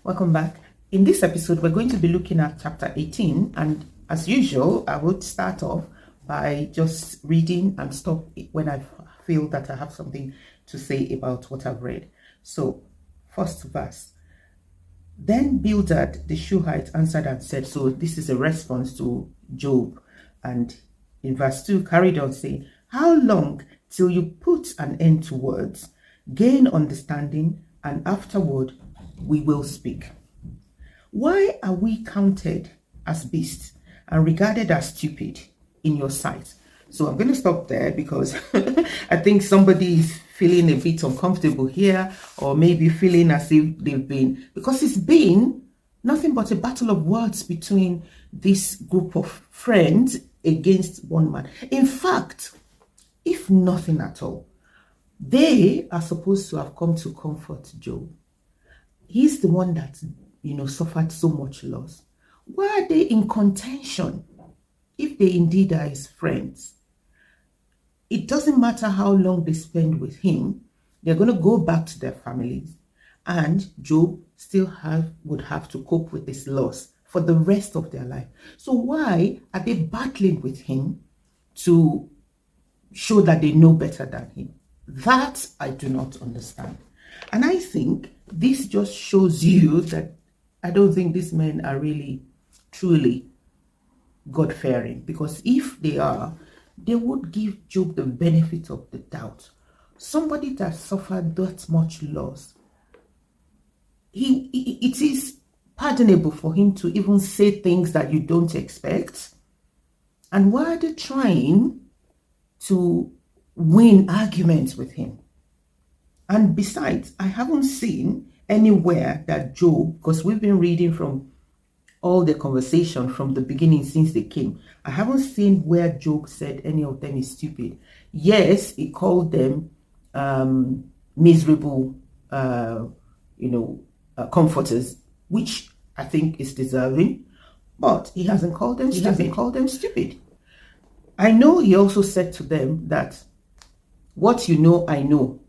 Welcome back. In this episode, we're going to be looking at chapter 18, and as usual, I would start off by just reading and stop when I feel that I have something to say about what I've read. So, first verse. Then Bildad the Shuhite answered and said, so this is a response to Job, and in verse 2 carried on saying, how long till you put an end to words, gain understanding, and afterward we will speak. Why are we counted as beasts and regarded as stupid in your sight? So I'm going to stop there because I think somebody is feeling a bit uncomfortable here, or maybe feeling as if they've been, because it's been nothing but a battle of words between this group of friends against one man. In fact, if nothing at all, they are supposed to have come to comfort Job. He's the one that, suffered so much loss. Why are they in contention if they indeed are his friends? It doesn't matter how long they spend with him, they're going to go back to their families, and Job still would have to cope with this loss for the rest of their life. So why are they battling with him to show that they know better than him? That I do not understand. And I think this just shows you that I don't think these men are really, truly God-fearing. Because if they are, they would give Job the benefit of the doubt. Somebody that suffered that much loss, it is pardonable for him to even say things that you don't expect. And why are they trying to win arguments with him? And besides, I haven't seen anywhere that Job, because we've been reading from all the conversation from the beginning since they came, I haven't seen where Job said any of them is stupid. Yes, he called them miserable, comforters, which I think is deserving, but he hasn't called them stupid. I know he also said to them that what you know, I know.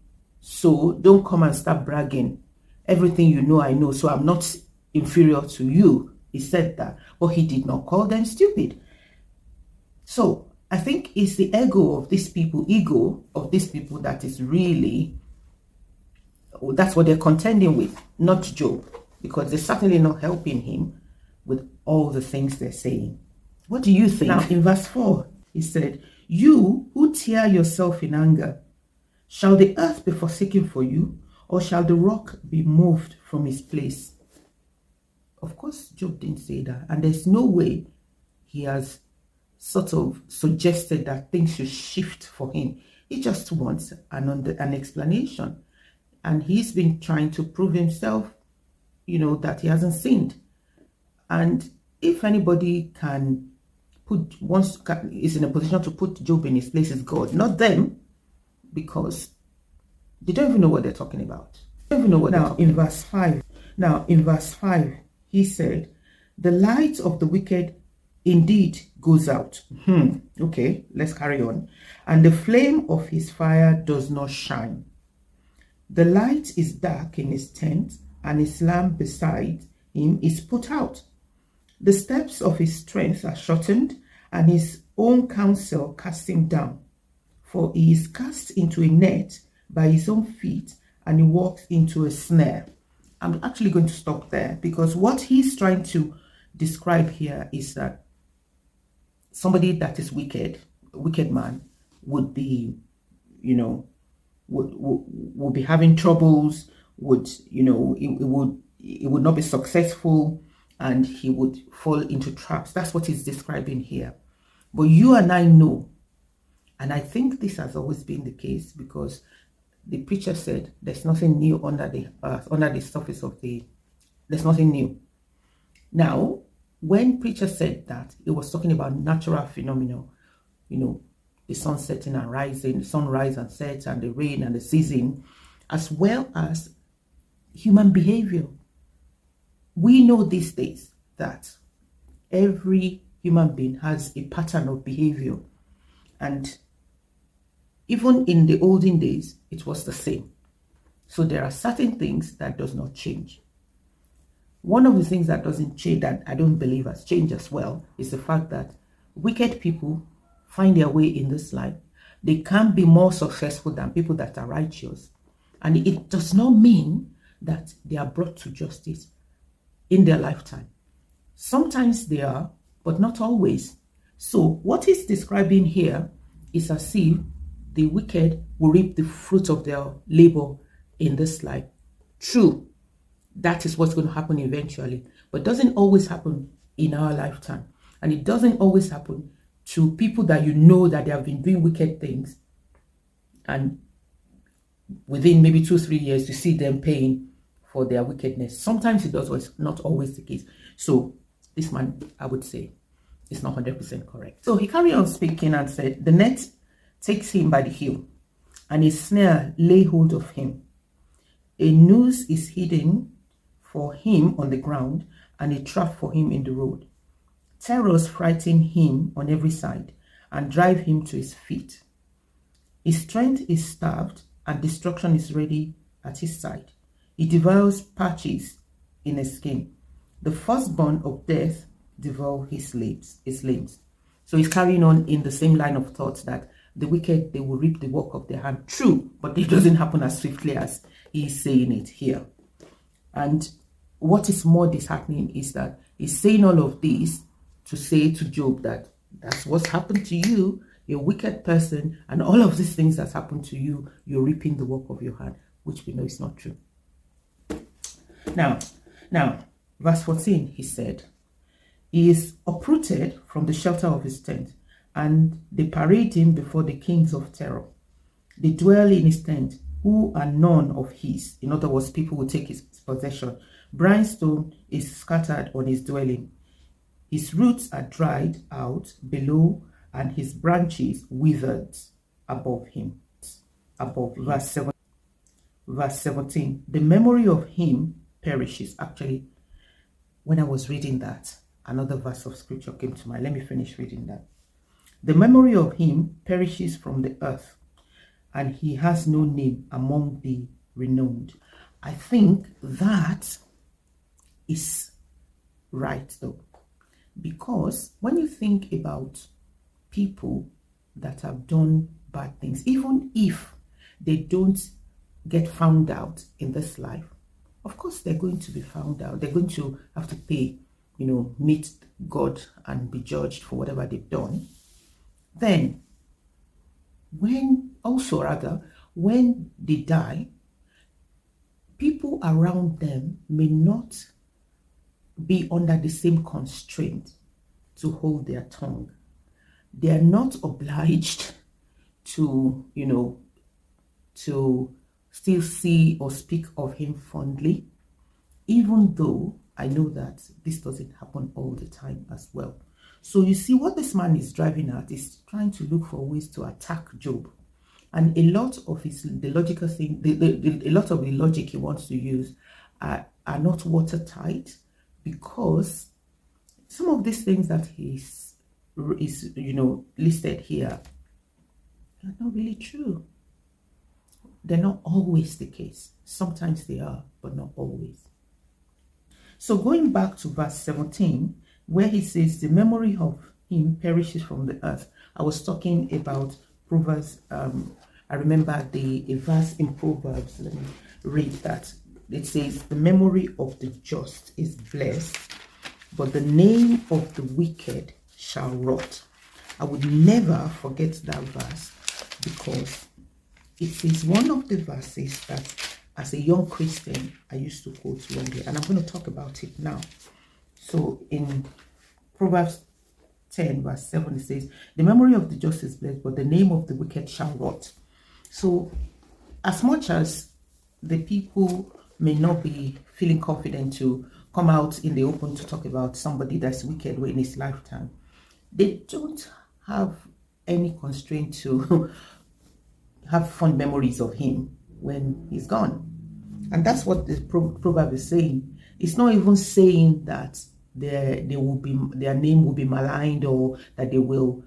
So don't come and start bragging. Everything you know, I know. So I'm not inferior to you. He said that, but he did not call them stupid. So I think it's the ego of these people that is really, that's what they're contending with, not Job, because they're certainly not helping him with all the things they're saying. What do you think? Now, in verse 4, he said, you who tear yourself in anger, shall the earth be forsaken for you, or shall the rock be moved from his place? Of course, Job didn't say that. And there's no way he has sort of suggested that things should shift for him. He just wants an explanation. And he's been trying to prove himself, that he hasn't sinned. And if anybody is in a position to put Job in his place, is God, not them, because they don't even know what they're talking about. In verse 5, he said, the light of the wicked indeed goes out. Okay, let's carry on. And the flame of his fire does not shine. The light is dark in his tent, and his lamp beside him is put out. The steps of his strength are shortened, and his own counsel cast him down. For he is cast into a net by his own feet, and he walks into a snare. I'm actually going to stop there, because what he's trying to describe here is that somebody that is wicked, a wicked man, would be, would be having troubles, it would not be successful, and he would fall into traps. That's what he's describing here. But you and I know, and I think this has always been the case, because the preacher said there's nothing new under the earth, under the surface of there's nothing new. Now, when preacher said that, it was talking about natural phenomena, the sun setting and rising, the sunrise and set, and the rain and the season, as well as human behavior. We know these days that every human being has a pattern of behavior, and even in the olden days, it was the same. So there are certain things that does not change. One of the things that doesn't change, that I don't believe has changed as well, is the fact that wicked people find their way in this life. They can be more successful than people that are righteous. And it does not mean that they are brought to justice in their lifetime. Sometimes they are, but not always. So what he's describing here is as if the wicked will reap the fruit of their labor in this life. True, that is what's going to happen eventually, but it doesn't always happen in our lifetime. And it doesn't always happen to people that you know that they have been doing wicked things, and within maybe 2-3 years you see them paying for their wickedness. Sometimes it does, but it's not always the case. So this man, I would say, is not 100% correct. So he carried on speaking and said, the net takes him by the heel, and a snare lay hold of him. A noose is hidden for him on the ground, and a trap for him in the road. Terrors frighten him on every side and drive him to his feet. His strength is starved, and destruction is ready at his side. He devours patches in his skin. The firstborn of death devour his limbs. So he's carrying on in the same line of thought that the wicked, they will reap the work of their hand. True, but it doesn't happen as swiftly as he's saying it here. And what is more disheartening is that he's saying all of this to say to Job that that's what's happened to you. You're a wicked person, and all of these things that's happened to you, you're reaping the work of your hand, which we know is not true. Now, verse 14, he said, he is uprooted from the shelter of his tent, and they parade him before the kings of terror. They dwell in his tent, who are none of his. In other words, people will take his possession. Brimstone is scattered on his dwelling. His roots are dried out below, and his branches withered above him. Verse 17. The memory of him perishes. Actually, when I was reading that, another verse of scripture came to mind. Let me finish reading that. The memory of him perishes from the earth, and he has no name among the renowned. I think that is right, though, because when you think about people that have done bad things, even if they don't get found out in this life, of course they're going to be found out. They're going to have to pay, meet God and be judged for whatever they've done. Then when they die, people around them may not be under the same constraint to hold their tongue. They are not obliged to, to still see or speak of him fondly, even though I know that this doesn't happen all the time as well. So you see, what this man is driving at is trying to look for ways to attack Job. And a lot of the logical thing, a lot of the logic he wants to use are not watertight, because some of these things that is listed here are not really true. They're not always the case. Sometimes they are, but not always. So going back to verse 17, where he says, the memory of him perishes from the earth. I was talking about Proverbs. I remember a verse in Proverbs. Let me read that. It says, the memory of the just is blessed, but the name of the wicked shall rot. I would never forget that verse, because it is one of the verses that as a young Christian I used to quote wrongly, and I'm going to talk about it now. So in Proverbs 10 verse 7, it says, the memory of the just is blessed, but the name of the wicked shall rot. So as much as the people may not be feeling confident to come out in the open to talk about somebody that's wicked in his lifetime, they don't have any constraint to have fond memories of him when he's gone. And that's what the proverb is saying. It's not even saying that their name will be maligned, or that they will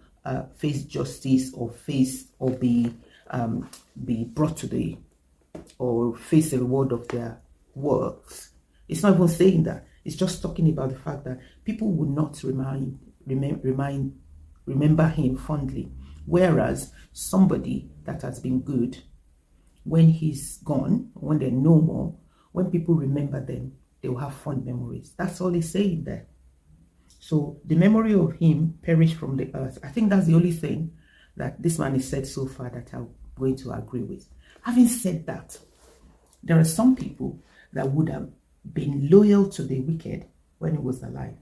face justice, or be brought to or face the reward of their works. It's not even saying that. It's just talking about the fact that people would not remember him fondly. Whereas somebody that has been good, when he's gone, when they're no more, when people remember them, they will have fond memories. That's all he's saying there. So the memory of him perished from the earth. I think that's the only thing that this man has said so far that I'm going to agree with. Having said that, there are some people that would have been loyal to the wicked when he was alive,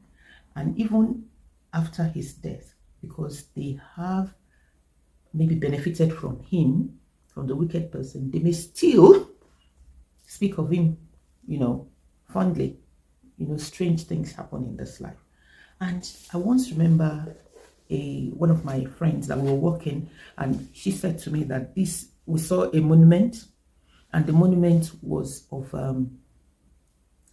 and even after his death, because they have maybe benefited from him, from the wicked person, they may still speak of him, fondly. Strange things happen in this life. And I once remember one of my friends that we were working, and she said to me that we saw a monument, and the monument was of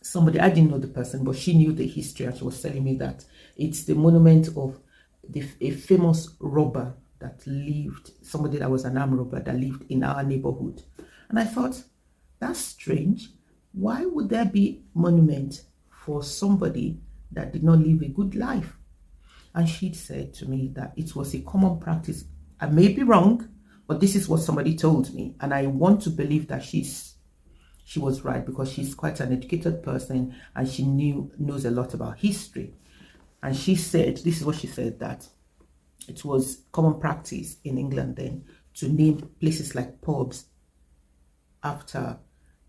somebody. I didn't know the person, but she knew the history, and she was telling me that it's the monument of a famous robber that lived, somebody that was an armed robber that lived in our neighborhood. And I thought, that's strange. Why would there be monument for somebody that did not live a good life? And she said to me that it was a common practice. I may be wrong, but this is what somebody told me, and I want to believe that she was right, because she's quite an educated person and she knows a lot about history. And she said, this is what she said, that it was common practice in England then to name places like pubs after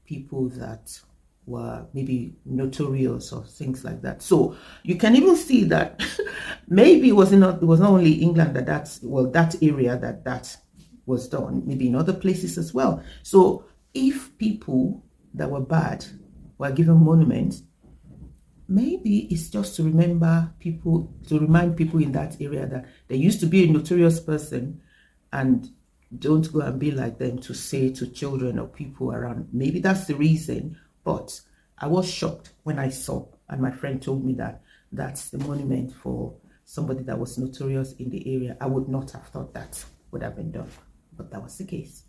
people that were maybe notorious or things like that. So you can even see that maybe it was not only England that area that was done, maybe in other places as well. So if people that were bad were given monuments, maybe it's just to remind people in that area that there used to be a notorious person, and don't go and be like them, to say to children or people around. Maybe that's the reason. But I was shocked when I saw, and my friend told me that that's the monument for somebody that was notorious in the area. I would not have thought that would have been done, but that was the case.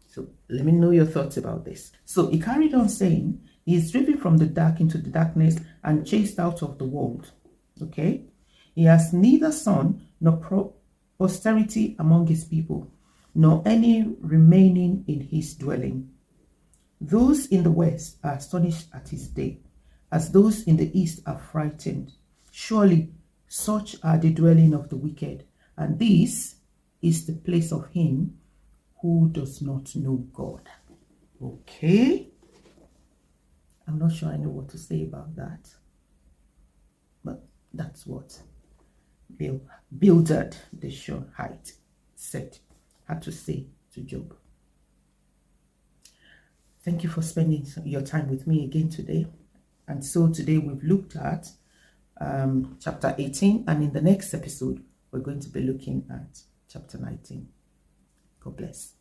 So let me know your thoughts about this. So he carried on saying, he is driven from the dark into the darkness and chased out of the world. Okay? He has neither son nor posterity among his people, nor any remaining in his dwelling. Those in the west are astonished at his day, as those in the east are frightened. Surely such are the dwelling of the wicked, and this is the place of him who does not know God. Okay? I'm not sure I know what to say about that, but that's what Bildad the Shuhite had to say to Job. Thank you for spending your time with me again today. And so today we've looked at chapter 18, and in the next episode we're going to be looking at chapter 19. God bless.